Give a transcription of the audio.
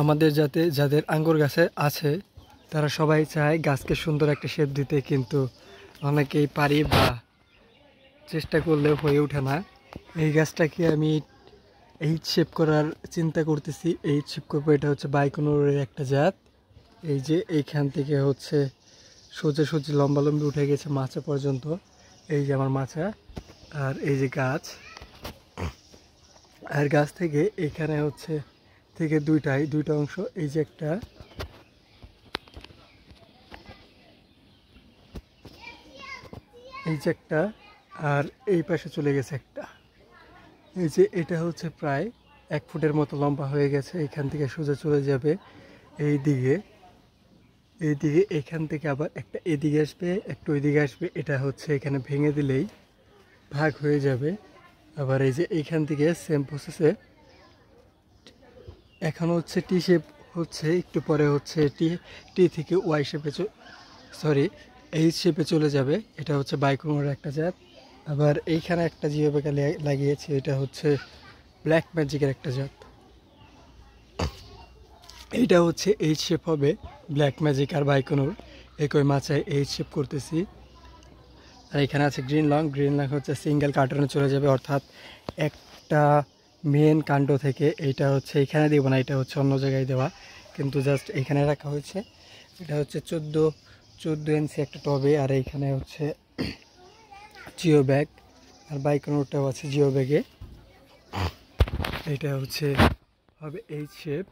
আমাদের যাদের আঙ্গুর গাছে আছে তারা সবাই চায় গাছকে সুন্দর একটা শেপ দিতে, কিন্তু অনেকেই পারি বা চেষ্টা করলে হয়ে ওঠে না। এই গাছটাকে আমি এইচ শেপ করার চিন্তা করতেছি। এইচ শেপ করবো, এটা হচ্ছে বাইকোনোরের একটা জাত। এই যে এইখান থেকে হচ্ছে সোজা সোজা লম্বালম্বি উঠে গেছে মাচা পর্যন্ত। এই যে আমার মাচা, আর এই যে গাছ, আর গাছ থেকে এখানে হচ্ছে থেকে দুইটা অংশ, এই যে একটা, এই যে একটা, আর এই পাশে চলে গেছে একটা। এই যে এটা হচ্ছে প্রায় 1 ফুটের মতো লম্বা হয়ে গেছে। এখান থেকে সোজা চলে যাবে এইদিকে, এখান থেকে আবার একটা এদিকে আসবে, একটা ওইদিকে আসবে। এটা হচ্ছে এখানে ভেঙে দিলেই ভাগ হয়ে যাবে। আবার এই যে এইখান থেকে সেম প্রসেসে এখন হচ্ছে টি শেপ হচ্ছে, একটু পরে হচ্ছে টি থেকে ওয়াই শেপে এইচ শেপে চলে যাবে। এটা হচ্ছে বাইকোনোর একটা জাত। আবার এইখানে একটা জিও ব্যাগ লাগিয়েছে, এটা হচ্ছে ব্ল্যাক ম্যাজিকের একটা জাত। এইটা হচ্ছে এইচ শেপ হবে। ব্ল্যাক ম্যাজিক আর বাইকোনোর একই মাচায় এইচ শেপ করতেছি। আর এখানে আছে গ্রিন লং হচ্ছে সিঙ্গেল কার্টনে চলে যাবে, অর্থাৎ একটা মেন কাণ্ড থেকে। এইটা হচ্ছে এখানে দেবো না, এটা হচ্ছে অন্য জায়গায় দেওয়া, কিন্তু জাস্ট এখানে রাখা হয়েছে। এটা হচ্ছে 14 ইঞ্চি একটা টবে। আর এইখানে হচ্ছে জিও ব্যাগ, আর বাইকোনোরটাও আছে জিও ব্যাগে। এটা হচ্ছে হবে এইচ শেপ।